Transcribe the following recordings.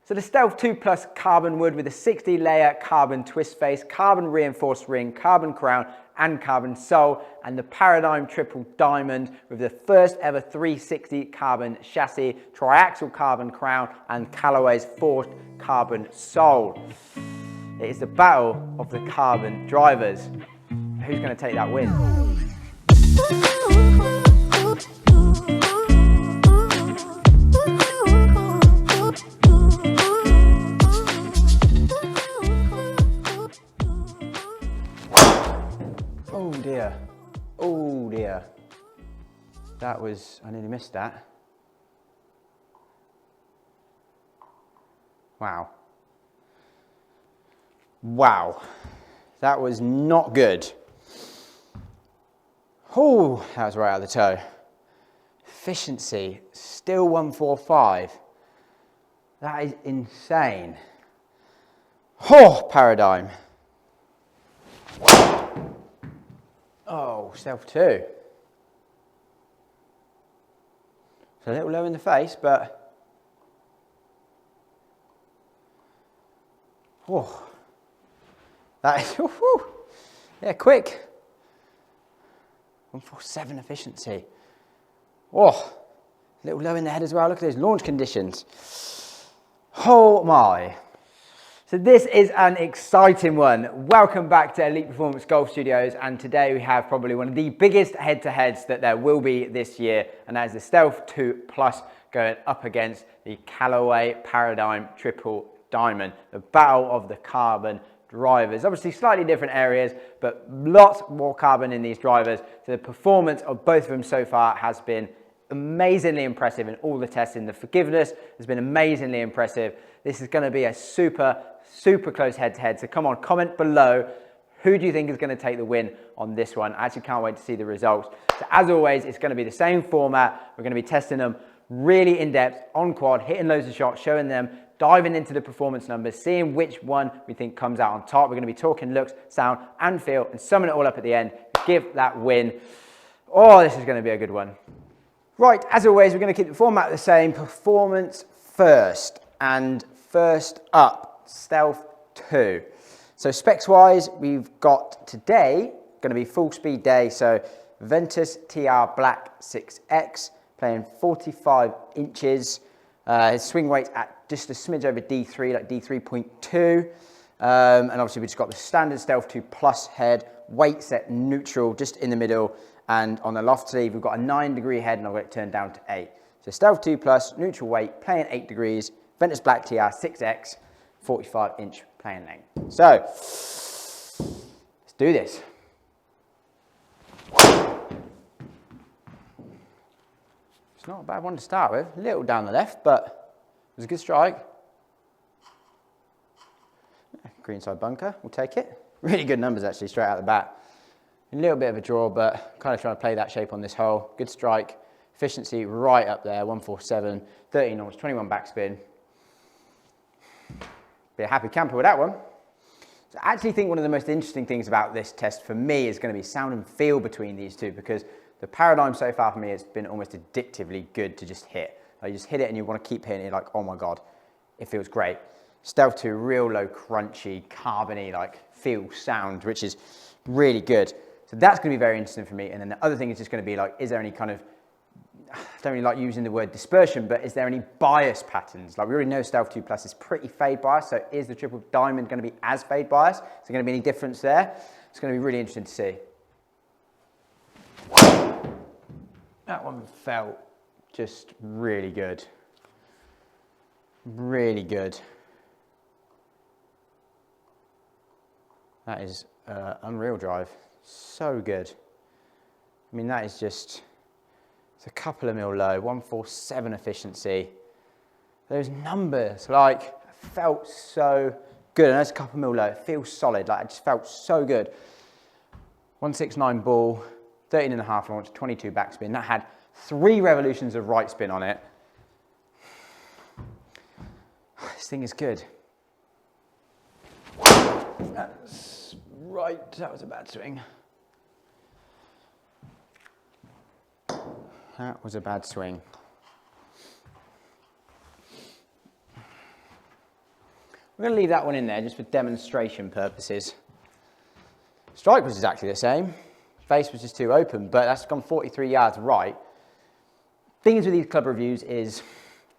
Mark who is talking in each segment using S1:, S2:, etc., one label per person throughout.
S1: So the Stealth 2 Plus carbon wood with a 60-layer carbon twist face, carbon reinforced ring, carbon crown and carbon sole, and the Paradym Triple Diamond with the first ever 360 carbon chassis, triaxial carbon crown and Callaway's forged carbon sole. It is the battle of the carbon drivers. Who's going to take that win? Oh dear, oh dear. That was, I nearly missed that. Wow. Wow, that was not good. Oh, that was right out of the toe. Efficiency, still 145. That is insane. Oh, Paradym. Oh, Stealth 2. It's a little low in the face, but oh, that is, yeah, quick. 147 efficiency. Oh, a little low in the head as well. Look at those launch conditions. Oh my. So this is an exciting one. Welcome back to Elite Performance Golf Studios, and today we have probably one of the biggest head-to-heads that there will be this year, and that is the Stealth 2 Plus going up against the Callaway Paradym Triple Diamond, the battle of the carbon drivers. Obviously slightly different areas, but lots more carbon in these drivers. So the performance of both of them so far has been amazingly impressive in all the testing. The forgiveness has been amazingly impressive. This is going to be a super close head-to-head. So come on, comment below. Who do you think is going to take the win on this one? I actually can't wait to see the results. So as always, it's going to be the same format. We're going to be testing them really in depth on quad, hitting loads of shots, showing them, diving into the performance numbers, seeing which one we think comes out on top. We're going to be talking looks, sound and feel, and summing it all up at the end. Give that win. Oh, this is going to be a good one. Right, as always, we're going to keep the format the same. Performance first. And first up, Stealth 2. So specs-wise, we've got today, going to be full speed day. So Ventus TR Black 6X, playing 45 inches. His swing weight at just a smidge over D3, like D3.2. And obviously we just got the standard Stealth 2 Plus head, weight set neutral, just in the middle. And on the loft sleeve, we've got a 9-degree head and I've got it turned down to 8. So Stealth 2 Plus, neutral weight, playing 8 degrees. Ventus Black TR 6X, 45-inch playing length. So, let's do this. It's not a bad one to start with. A little down the left, but it was a good strike. Greenside bunker, we'll take it. Really good numbers actually, straight out the bat. A little bit of a draw, but kind of trying to play that shape on this hole. Good strike. Efficiency right up there, 147, 13 knots, 21 backspin. Be a happy camper with that one. So I actually think one of the most interesting things about this test for me is going to be sound and feel between these two, because the Paradym so far for me has been almost addictively good to just hit. Like you just hit it and you want to keep hitting it, like, oh my God, it feels great. Stealth 2, real low, crunchy, carbony, like feel sound, which is really good. So that's going to be very interesting for me. And then the other thing is just going to be like, is there any kind of, I don't really like using the word dispersion, but is there any bias patterns? Like we already know Stealth 2 Plus is pretty fade bias. So is the Triple Diamond going to be as fade bias? Is there going to be any difference there? It's going to be really interesting to see. That one felt just really good. Really good. That is unreal drive. So good. I mean, that is just, it's a couple of mil low, 147 efficiency. Those numbers, like, felt so good. And that's a couple of mil low, it feels solid. Like, it just felt so good. 169 ball, 13.5 launch, 22 backspin. That had 3 revolutions of right spin on it. This thing is good. That's right, that was a bad swing. That was a bad swing. We're going to leave that one in there just for demonstration purposes. Strike was exactly the same. Face was just too open, but that's gone 43 yards right. Things with these club reviews is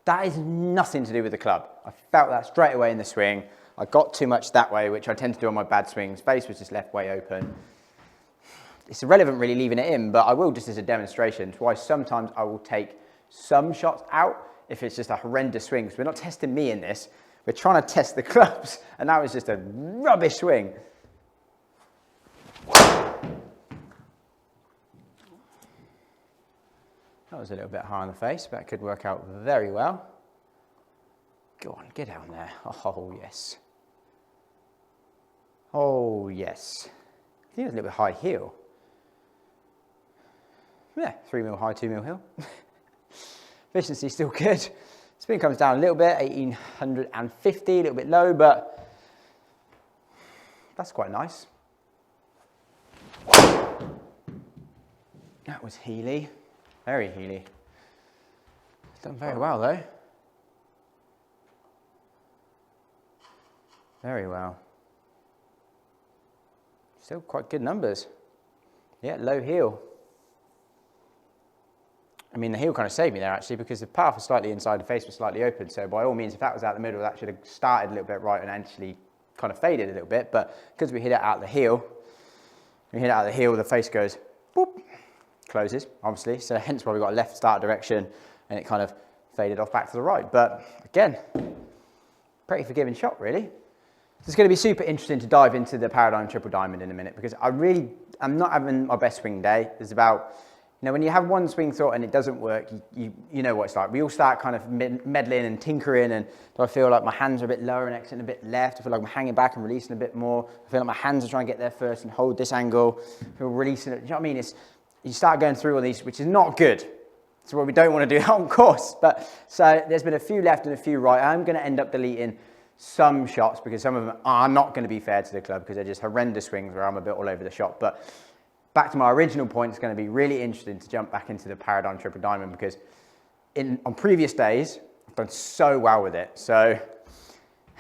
S1: that is nothing to do with the club. I felt that straight away in the swing. I got too much that way, which I tend to do on my bad swings. Face was just left way open. It's irrelevant really leaving it in, but I will just as a demonstration. It's why sometimes I will take some shots out if it's just a horrendous swing. Because we're not testing me in this. We're trying to test the clubs, and that was just a rubbish swing. That was a little bit high on the face, but that could work out very well. Go on, get down there. Oh, yes. Oh, yes. I think it was a little bit high heel. Yeah, 3 mil high, 2 mil heel. Efficiency still good. Spin comes down a little bit, 1850, a little bit low, but that's quite nice. That was heely. Very heely. Done very well though. Very well. Still quite good numbers. Yeah, low heel. I mean, the heel kind of saved me there actually because the path was slightly inside, the face was slightly open. So by all means, if that was out the middle, that should have started a little bit right and actually kind of faded a little bit. But because we hit it out the heel, the face goes, boop, closes, obviously. So hence why we got a left start direction and it kind of faded off back to the right. But again, pretty forgiving shot, really. So it's going to be super interesting to dive into the Paradym Triple Diamond in a minute because I'm not having my best swing day. There's about, you know, when you have one swing thought and it doesn't work, you know what it's like. We all start kind of meddling and tinkering, and do I feel like my hands are a bit lower and exiting a bit left? I feel like I'm hanging back and releasing a bit more. I feel like my hands are trying to get there first and hold this angle. I feel releasing it. Do you know what I mean? You start going through all these, which is not good. It's what we don't want to do on course. But so there's been a few left and a few right. I'm going to end up deleting some shots because some of them are not going to be fair to the club because they're just horrendous swings where I'm a bit all over the shop. But back to my original point, it's going to be really interesting to jump back into the Paradym Triple Diamond because on previous days, I've done so well with it. So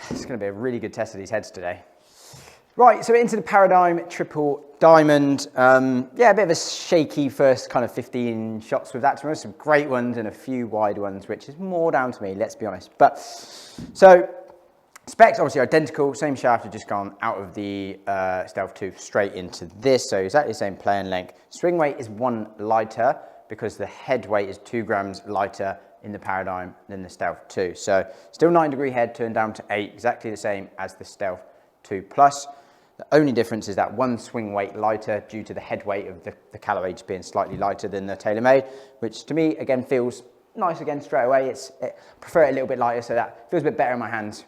S1: it's going to be a really good test of these heads today. Right, so into the Paradym Triple Diamond. Yeah, a bit of a shaky first kind of 15 shots with that. To be honest, some great ones and a few wide ones, which is more down to me, let's be honest. But so specs obviously identical, same shaft have just gone out of the Stealth 2 straight into this, so exactly the same play and length. Swing weight is 1 lighter because the head weight is 2 grams lighter in the Paradym than the Stealth 2. So still 9-degree head turned down to 8, exactly the same as the Stealth 2 Plus. The only difference is that 1 swing weight lighter due to the head weight of the Callaway just being slightly lighter than the TaylorMade, which to me again feels nice again straight away. I prefer it a little bit lighter, so that feels a bit better in my hands.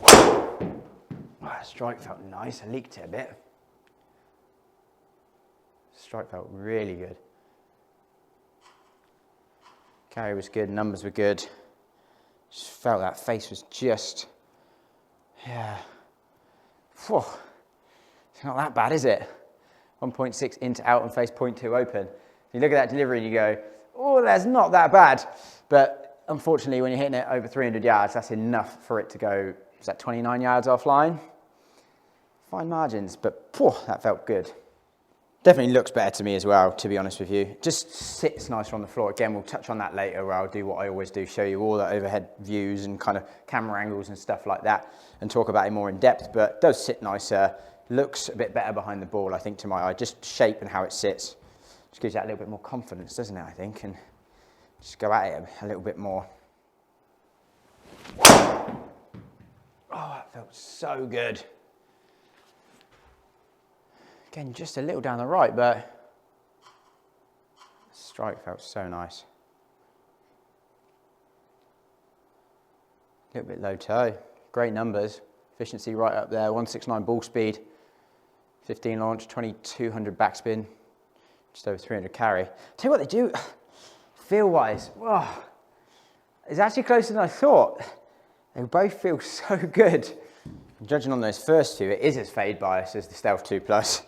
S1: Oh, that strike felt nice. I leaked it a bit. Strike felt really good. Carry was good, numbers were good. Just felt that face was just, yeah. Whew. It's not that bad, is it? 1.6 into out and face 0.2 open. You look at that delivery and you go, oh, that's not that bad. But unfortunately, when you're hitting it over 300 yards, that's enough for it to go, was that 29 yards offline? Fine margins, but whew, that felt good. Definitely looks better to me as well, to be honest with you. Just sits nicer on the floor. Again, we'll touch on that later where I'll do what I always do, show you all the overhead views and kind of camera angles and stuff like that and talk about it more in depth, but it does sit nicer. Looks a bit better behind the ball, I think, to my eye. Just shape and how it sits. Just gives you that a little bit more confidence, doesn't it, I think? And just go at it a little bit more. Oh, that felt so good. Again, just a little down the right, but the strike felt so nice. A little bit low toe. Great numbers. Efficiency right up there. 169 ball speed. 15 launch, 2200 backspin. Just over 300 carry. Tell you what they do, feel-wise, oh, it's actually closer than I thought. They both feel so good. Judging on those first two, it is as fade biased as the Stealth 2 Plus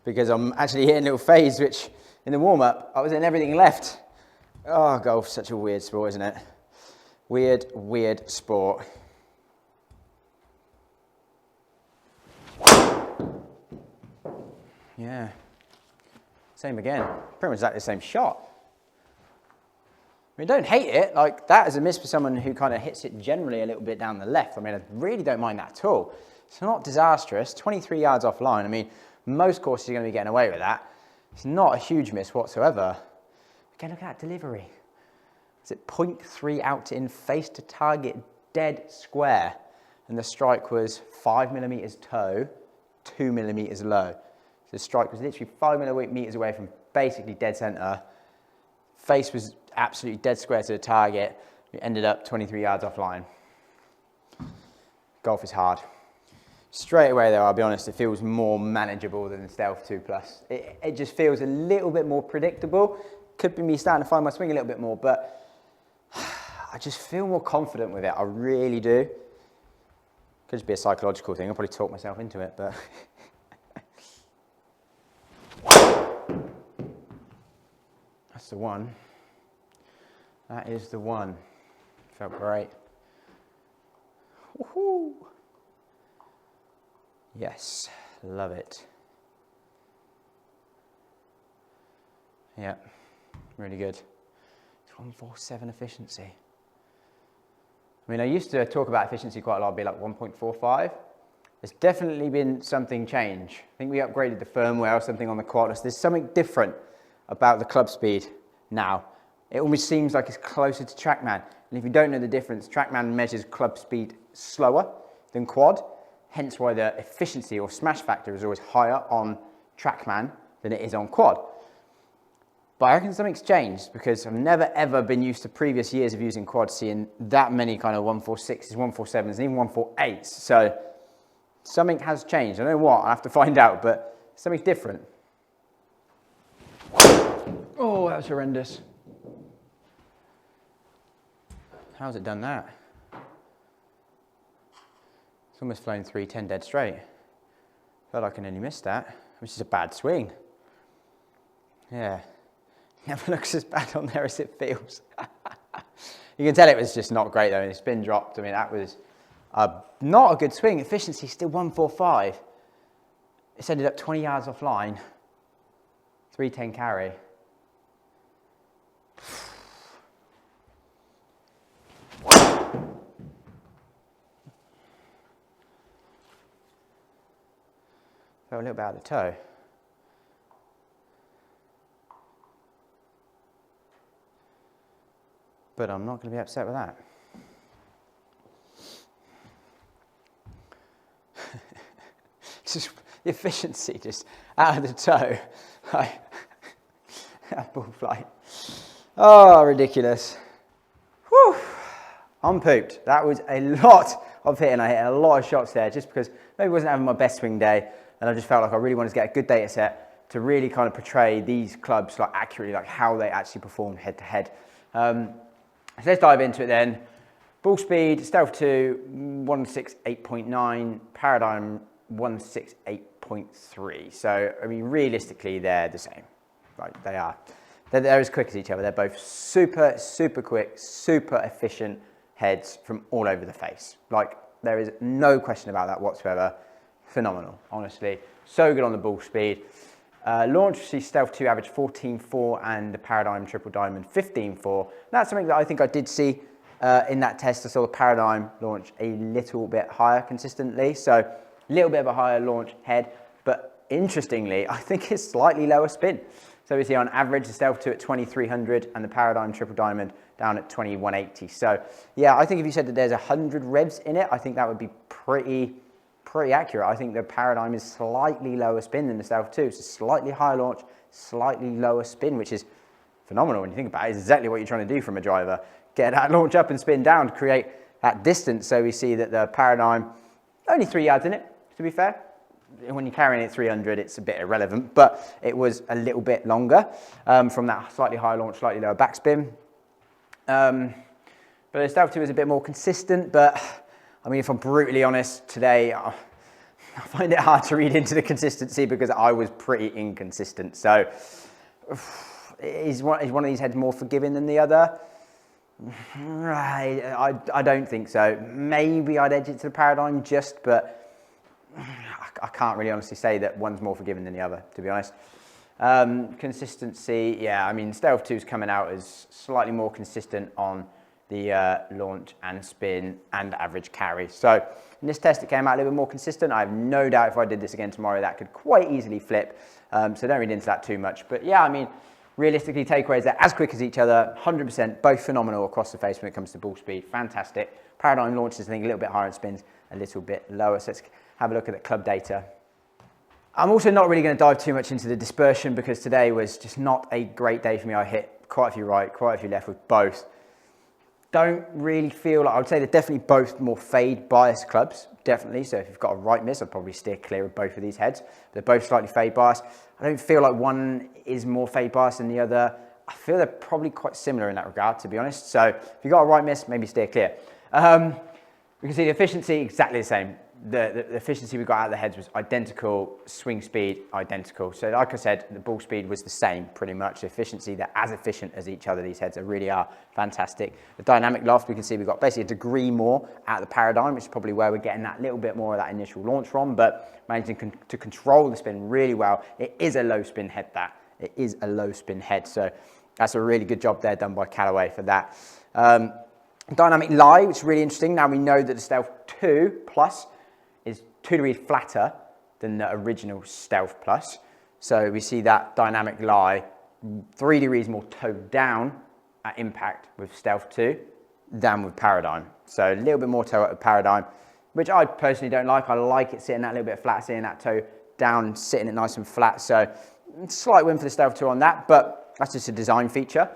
S1: because I'm actually hitting little fades, which in the warm-up, I was in everything left. Oh, golf's such a weird sport, isn't it? Weird, weird sport. Yeah. Same again. Pretty much exactly the same shot. I mean, don't hate it. Like, that is a miss for someone who kind of hits it generally a little bit down the left. I mean, I really don't mind that at all. It's not disastrous. 23 yards offline. I mean, most courses are going to be getting away with that. It's not a huge miss whatsoever. Again, look at that delivery. Is it 0.3 out to in, face to target, dead square. And the strike was 5 millimeters toe, 2 millimeters low. So the strike was literally 5 millimeters away from basically dead center. Face was absolutely dead square to the target. We ended up 23 yards offline. Golf is hard. Straight away though, I'll be honest, it feels more manageable than the Stealth 2 Plus. It just feels a little bit more predictable. Could be me starting to find my swing a little bit more, but I just feel more confident with it. I really do. Could just be a psychological thing. I'll probably talk myself into it, but. That's the one. That is the one. Felt great. Woohoo! Yes, love it. Yeah, really good. It's 147 efficiency. I mean, I used to talk about efficiency quite a lot, be like 1.45. There's definitely been something change. I think we upgraded the firmware or something on the quadless. There's something different about the club speed now. It almost seems like it's closer to TrackMan. And if you don't know the difference, TrackMan measures club speed slower than quad, hence why the efficiency or smash factor is always higher on TrackMan than it is on quad. But I reckon something's changed because I've never ever been used to previous years of using quad seeing that many kind of 146s, 147s, and even 148s. So something has changed. I don't know what, I'll have to find out, but something's different. Oh, that was horrendous. How's it done that? It's almost flown 310 dead straight. Felt like I nearly missed that, which is a bad swing. Yeah, never looks as bad on there as it feels. You can tell it was just not great though, and the spin dropped. I mean, that was not a good swing. Efficiency still 145. It's ended up 20 yards offline, 310 carry. Felt a little bit out of the toe. But I'm not going to be upset with that. Just the efficiency, just out of the toe. Ball flight. Oh, ridiculous. Whew. I'm pooped. That was a lot of hitting. I hit a lot of shots there just because maybe I wasn't having my best swing day. And I just felt like I really wanted to get a good data set to really kind of portray these clubs like accurately, like how they actually perform head to head. So let's dive into it then. Ball speed, Stealth 2, 168.9, Paradym 168.3. So, I mean, realistically, they're the same. Like, they are. They're as quick as each other. They're both super, super quick, super efficient heads from all over the face. Like, there is no question about that whatsoever. Phenomenal, honestly. So good on the ball speed. Launch, see Stealth 2 average 14.4 and the Paradym Triple Diamond 15.4. That's something that I think I did see in that test. I saw the Paradym launch a little bit higher consistently. So a little bit of a higher launch head, but interestingly, I think it's slightly lower spin. So we see on average the Stealth 2 at 2300 and the Paradym Triple Diamond down at 2180. So yeah, I think if you said that there's 100 revs in it, I think that would be pretty accurate. I think the Paradym is slightly lower spin than the Stealth 2. It's a slightly higher launch, slightly lower spin, which is phenomenal when you think about it. It's exactly what you're trying to do from a driver. Get that launch up and spin down to create that distance. So we see that the Paradym, only 3 yards in it, to be fair. When you're carrying it 300, it's a bit irrelevant, but it was a little bit longer from that slightly higher launch, slightly lower backspin. But the Stealth 2 is a bit more consistent, but I mean, if I'm brutally honest, today I find it hard to read into the consistency because I was pretty inconsistent. So is one of these heads more forgiving than the other? I don't think so. Maybe I'd edge it to the Paradym just, but I can't really honestly say that one's more forgiving than the other, to be honest. Consistency, yeah, I mean, Stealth 2 is coming out as slightly more consistent on the launch and spin and average carry. So in this test, it came out a little bit more consistent. I have no doubt if I did this again tomorrow, that could quite easily flip. So don't read into that too much. But yeah, I mean, realistically, takeaways, they're as quick as each other, 100%, both phenomenal across the face when it comes to ball speed. Fantastic. Paradym launches, I think, a little bit higher and spins a little bit lower. So let's have a look at the club data. I'm also not really going to dive too much into the dispersion because today was just not a great day for me. I hit quite a few right, quite a few left with both. Don't really feel like, I would say they're definitely both more fade bias clubs, definitely. So if you've got a right miss, I'd probably steer clear of both of these heads. They're both slightly fade bias. I don't feel like one is more fade bias than the other. I feel they're probably quite similar in that regard, to be honest. So if you've got a right miss, maybe steer clear. We can see the efficiency exactly the same. The efficiency we got out of the heads was identical, swing speed identical. So like I said, the ball speed was the same pretty much. The efficiency, they're as efficient as each other. These heads really are fantastic. The dynamic loft, we can see we've got basically a degree more out of the Paradym, which is probably where we're getting that little bit more of that initial launch from, but managing to control the spin really well. It is a low spin head, that. It is a low spin head. So that's a really good job there done by Callaway for that. Dynamic lie, which is really interesting. Now we know that the Stealth 2 Plus is 2 degrees flatter than the original Stealth Plus. So we see that dynamic lie 3 degrees more towed down at impact with Stealth 2 than with Paradym. So a little bit more toe at Paradym, which I personally don't like. I like it sitting that little bit flat, seeing that toe down, sitting it nice and flat. So slight win for the Stealth 2 on that, but that's just a design feature.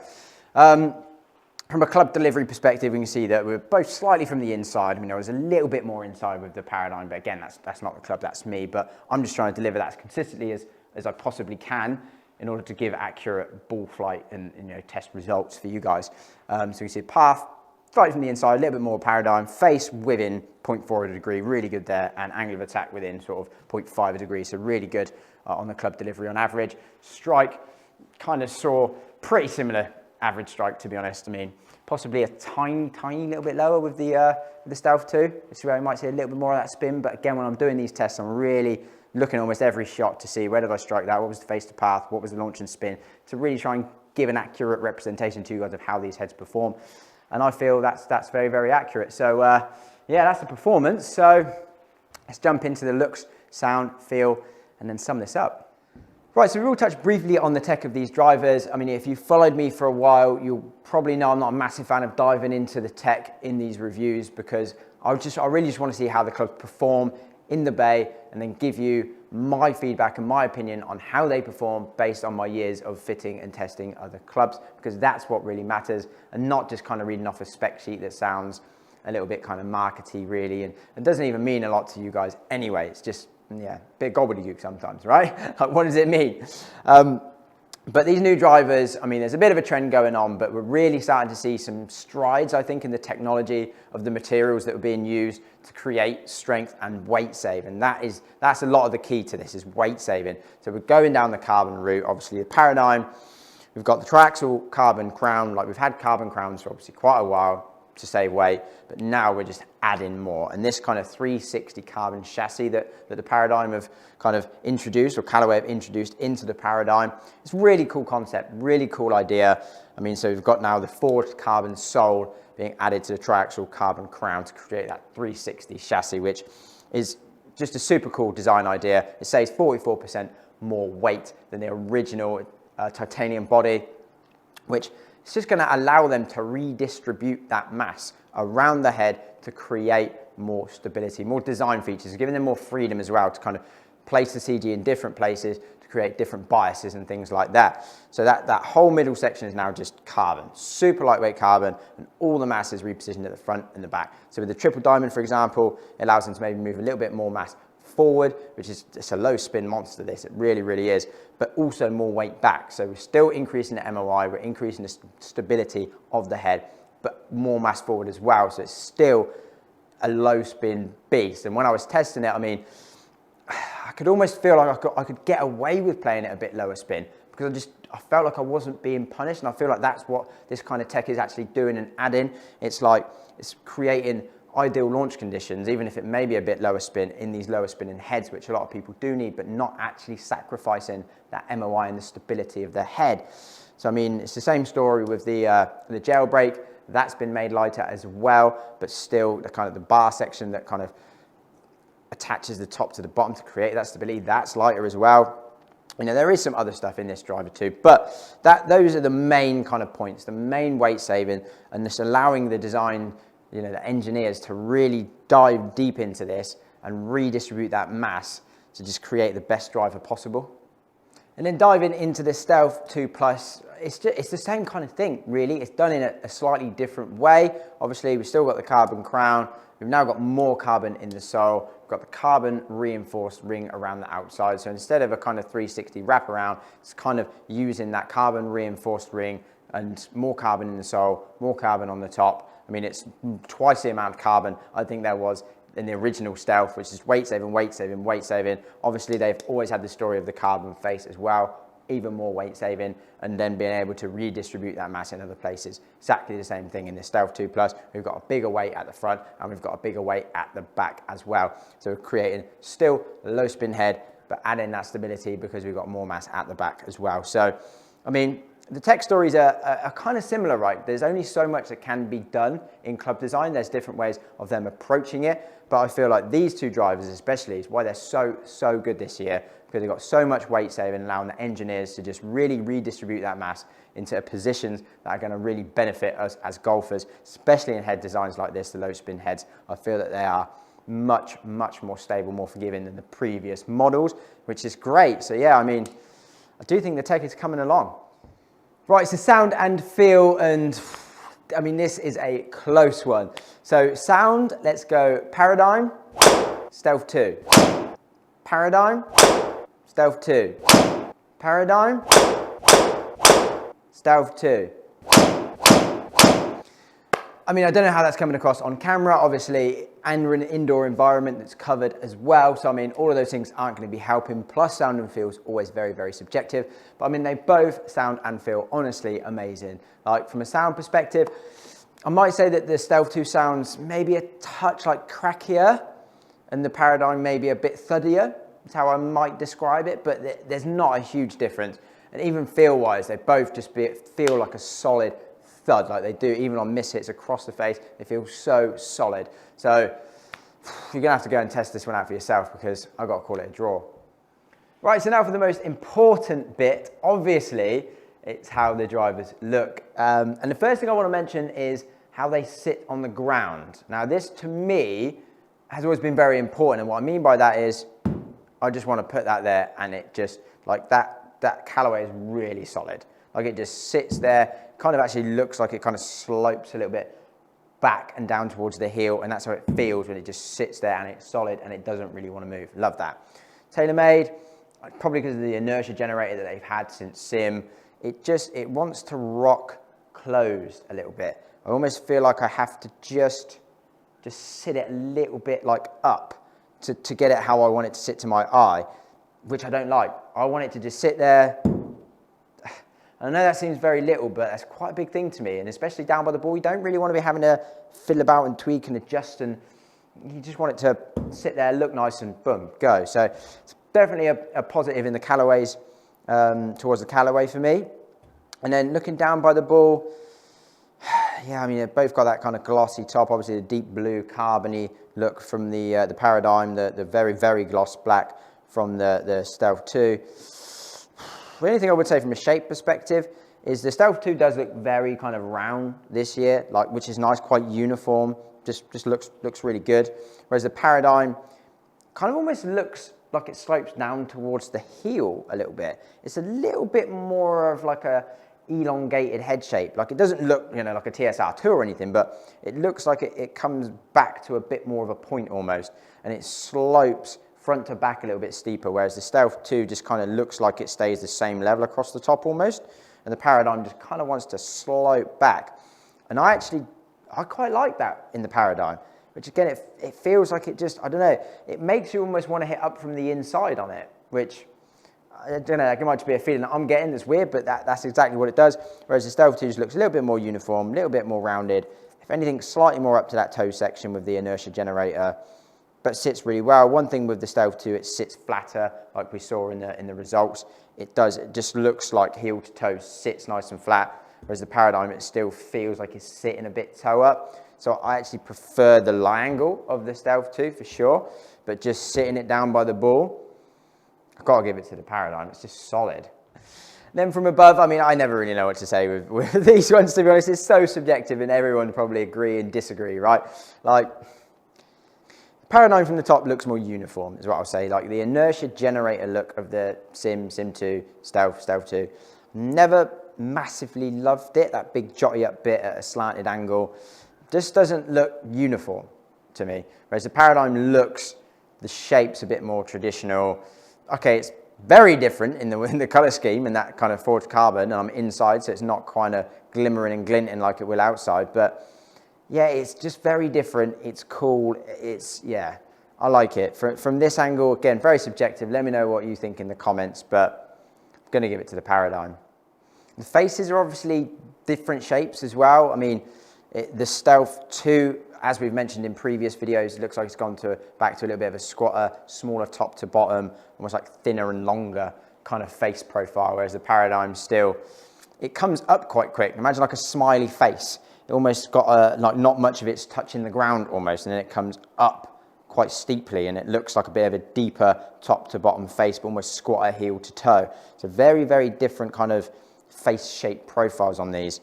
S1: From a club delivery perspective, we can see that we're both slightly from the inside. I mean, I was a little bit more inside with the Paradym, but again, that's not the club, that's me. But I'm just trying to deliver that as consistently as I possibly can in order to give accurate ball flight and test results for you guys. So you see path, slightly from the inside, a little bit more Paradym, face within 0.4 of a degree, really good there, and angle of attack within sort of 0.5 of a degree, so really good on the club delivery on average. Strike, kind of saw pretty similar average strike, to be honest. I mean, possibly a tiny little bit lower with the Stealth 2. This is where we might see a little bit more of that spin, but again, when I'm doing these tests, I'm really looking at almost every shot to see where did I strike that, what was the face to path, what was the launch and spin, to really try and give an accurate representation to you guys of how these heads perform. And I feel that's very, very accurate. So yeah, that's the performance. So let's jump into the looks, sound, feel, and then sum this up. Right, so we will touch briefly on the tech of these drivers. I mean, if you followed me for a while, you'll probably know I'm not a massive fan of diving into the tech in these reviews because I really just want to see how the clubs perform in the bay and then give you my feedback and my opinion on how they perform based on my years of fitting and testing other clubs, because that's what really matters, and not just kind of reading off a spec sheet that sounds a little bit kind of markety really, and it doesn't even mean a lot to you guys anyway. It's just, yeah, a bit gobbledygook sometimes, right? Like, what does it mean? But these new drivers, I mean, there's a bit of a trend going on, but we're really starting to see some strides, I think, in the technology of the materials that are being used to create strength and weight save. And that's a lot of the key to this, is weight saving. So we're going down the carbon route. Obviously, the Paradym, we've got the triaxial carbon crown. Like, we've had carbon crowns for obviously quite a while to save weight, but now we're just adding more. And this kind of 360 carbon chassis that the Paradym have kind of introduced, or Callaway have introduced into the Paradym, it's a really cool concept, really cool idea. I mean, so we've got now the forged carbon sole being added to the triaxial carbon crown to create that 360 chassis, which is just a super cool design idea. It saves 44% more weight than the original titanium body, which it's just going to allow them to redistribute that mass around the head to create more stability, more design features, giving them more freedom as well to kind of place the CG in different places to create different biases and things like that. So that whole middle section is now just carbon, super lightweight carbon, and all the mass is repositioned at the front and the back. So with the triple diamond, for example, it allows them to maybe move a little bit more mass forward, which is just a low spin monster, this, it really is, but also more weight back. So we're still increasing the MOI, we're increasing the stability of the head, but more mass forward as well. So it's still a low spin beast. And when I was testing it, I mean, I could almost feel like I could get away with playing it a bit lower spin, because I felt like I wasn't being punished. And I feel like that's what this kind of tech is actually doing and adding. It's like, it's creating ideal launch conditions, even if it may be a bit lower spin in these lower spinning heads, which a lot of people do need, but not actually sacrificing that MOI and the stability of the head. So I mean, it's the same story with the jailbreak. That's been made lighter as well, but still the kind of the bar section that kind of attaches the top to the bottom to create that stability, that's lighter as well. You know, there is some other stuff in this driver too, but those are the main kind of points, the main weight saving, and just allowing the design, you know, the engineers to really dive deep into this and redistribute that mass to just create the best driver possible. And then diving into the Stealth 2 Plus, it's the same kind of thing, really. It's done in a slightly different way. Obviously, we've still got the carbon crown. We've now got more carbon in the sole. We've got the carbon reinforced ring around the outside. So instead of a kind of 360 wraparound, it's kind of using that carbon reinforced ring and more carbon in the sole, more carbon on the top. I mean, it's twice the amount of carbon I think there was in the original Stealth, which is weight saving, weight saving, weight saving. Obviously, they've always had the story of the carbon face as well, even more weight saving, and then being able to redistribute that mass in other places. Exactly the same thing in the Stealth 2 Plus. We've got a bigger weight at the front and we've got a bigger weight at the back as well. So we're creating still a low spin head, but adding that stability because we've got more mass at the back as well. So, I mean, the tech stories are kind of similar, right? There's only so much that can be done in club design. There's different ways of them approaching it. But I feel like these two drivers especially is why they're so good this year, because they've got so much weight saving, allowing the engineers to just really redistribute that mass into positions that are going to really benefit us as golfers, especially in head designs like this, the low spin heads. I feel that they are much more stable, more forgiving than the previous models, which is great. So yeah, I mean, I do think the tech is coming along. Right, so sound and feel, and I mean, this is a close one. So sound, let's go Paradym, Stealth 2. Paradym, Stealth 2. Paradym, Stealth 2. I mean, I don't know how that's coming across on camera, obviously, and we're in an indoor environment that's covered as well. So, I mean, all of those things aren't going to be helping. Plus, sound and feel is always very subjective. But, I mean, they both sound and feel honestly amazing. Like, from a sound perspective, I might say that the Stealth 2 sounds maybe a touch like crackier, and the Paradym maybe a bit thuddier. That's how I might describe it, but there's not a huge difference. And even feel-wise, they both just feel like a solid thud, like they do even on miss hits across the face. They feel so solid. So you're gonna have to go and test this one out for yourself, because I've got to call it a draw. Right, so now for the most important bit. Obviously, it's how the drivers look. And the first thing I want to mention is how they sit on the ground. Now, this to me has always been very important, and what I mean by that is I just want to put that there, and it just, like that callaway is really solid. Like, it just sits there, kind of actually looks like it kind of slopes a little bit back and down towards the heel, and that's how it feels when it just sits there and it's solid and it doesn't really want to move. Love that. TaylorMade, probably because of the inertia generator that they've had since Sim, it wants to rock closed a little bit. I almost feel like I have to just sit it a little bit like up to get it how I want it to sit to my eye, which I don't like. I want it to just sit there. I know that seems very little, but that's quite a big thing to me. And especially down by the ball, you don't really want to be having to fiddle about and tweak and adjust, and you just want it to sit there, look nice, and boom, go. So it's definitely a positive in the callaways, towards the callaway for me. And then looking down by the ball, yeah, I mean, they've both got that kind of glossy top, obviously the deep blue carbony look from the Paradym, the very gloss black from the Stealth 2. The only thing I would say from a shape perspective is the Stealth 2 does look very kind of round this year, like, which is nice, quite uniform, just looks really good. Whereas the Paradym kind of almost looks like it slopes down towards the heel a little bit. It's a little bit more of like a elongated head shape. Like, it doesn't look, you know, like a TSR2 or anything, but it looks like it comes back to a bit more of a point almost, and it slopes front to back a little bit steeper, whereas the Stealth 2 just kind of looks like it stays the same level across the top almost, and the Paradym just kind of wants to slope back. And I quite like that in the Paradym, which again, it feels like it just, I don't know, it makes you almost want to hit up from the inside on it, which, I don't know, that might just be a feeling that I'm getting that's weird, but that's exactly what it does. Whereas the Stealth 2 just looks a little bit more uniform, a little bit more rounded, if anything, slightly more up to that toe section with the inertia generator, but sits really well. One thing with the Stealth 2, it sits flatter, like we saw in the results. It just looks like heel to toe sits nice and flat, whereas the Paradym, it still feels like it's sitting a bit toe up. So I actually prefer the lie angle of the Stealth 2 for sure, but just sitting it down by the ball, I've got to give it to the Paradym. It's just solid. Then from above, I mean, I never really know what to say with these ones, to be honest. It's so subjective and everyone would probably agree and disagree, right? Like, Paradym from the top looks more uniform, is what I'll say. Like the inertia generator look of the Sim 2, Stealth 2. Never massively loved it, that big jotty up bit at a slanted angle. Just doesn't look uniform to me. Whereas the Paradym looks, the shape's a bit more traditional. Okay, it's very different in the color scheme and that kind of forged carbon, and I'm inside, so it's not kind of glimmering and glinting like it will outside, but yeah, it's just very different. It's cool. Yeah, I like it. From this angle, again, very subjective. Let me know what you think in the comments, but I'm going to give it to the Paradym. The faces are obviously different shapes as well. I mean, the Stealth 2, as we've mentioned in previous videos, it looks like it's gone back to a little bit of a squatter, smaller top to bottom, almost like thinner and longer kind of face profile, whereas the Paradym still, it comes up quite quick. Imagine like a smiley face. It almost got like not much of it's touching the ground almost, and then it comes up quite steeply, and it looks like a bit of a deeper top to bottom face, but almost squatter heel to toe. So very, very different kind of face shape profiles on these.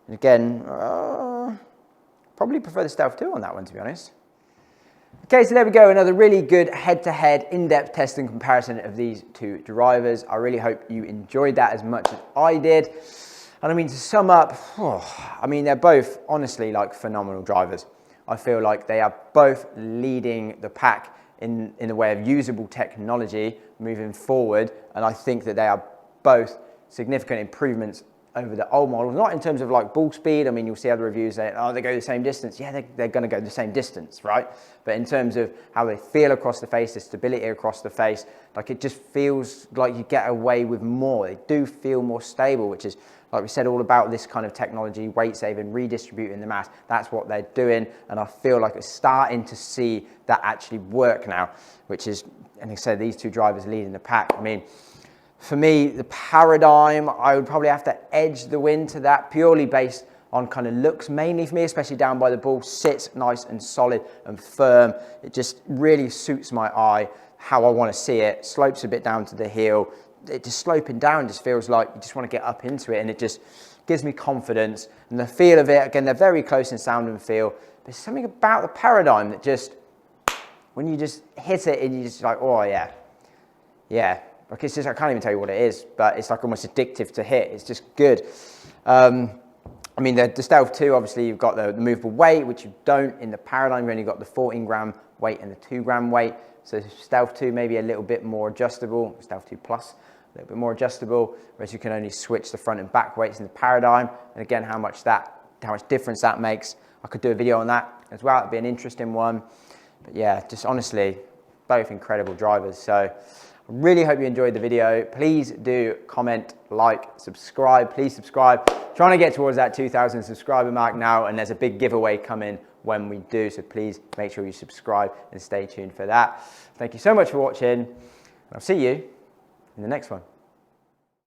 S1: And again, probably prefer the Stealth 2 on that one, to be honest. Okay, so there we go. Another really good head-to-head, in-depth test and comparison of these two drivers. I really hope you enjoyed that as much as I did. And I mean, to sum up, I mean, they're both honestly like phenomenal drivers. I feel like they are both leading the pack in the way of usable technology moving forward. And I think that they are both significant improvements over the old model, not in terms of like ball speed. I mean, you'll see other reviews saying, oh, they go the same distance. Yeah, they're going to go the same distance, right? But in terms of how they feel across the face, the stability across the face, like it just feels like you get away with more. They do feel more stable, which is, like we said, all about this kind of technology, weight saving, redistributing the mass. That's what they're doing. And I feel like it's starting to see that actually work now, which is, and like I said, these two drivers leading the pack. I mean, for me, the Paradym, I would probably have to edge the win to that, purely based on kind of looks mainly for me, especially down by the ball. Sits nice and solid and firm. It just really suits my eye, how I want to see it. Slopes a bit down to the heel. It just sloping down just feels like you just want to get up into it, and it just gives me confidence. And the feel of it, again, they're very close in sound and feel. There's something about the Paradym that just, when you just hit it, and you just like, oh yeah, yeah. Like it's just, I can't even tell you what it is, but it's like almost addictive to hit. It's just good. I mean, the Stealth 2, obviously you've got the movable weight, which you don't in the Paradym. You've only got the 14 gram weight and the 2 gram weight. So Stealth 2 maybe a little bit more adjustable, Stealth 2 Plus, a little bit more adjustable, whereas you can only switch the front and back weights in the Paradym. And again, how much difference that makes. I could do a video on that as well. It'd be an interesting one. But yeah, just honestly, both incredible drivers. So I really hope you enjoyed the video. Please do comment, like, subscribe. Please subscribe. Trying to get towards that 2,000 subscriber mark now, and there's a big giveaway coming when we do. So please make sure you subscribe and stay tuned for that. Thank you so much for watching. And I'll see you in the next one.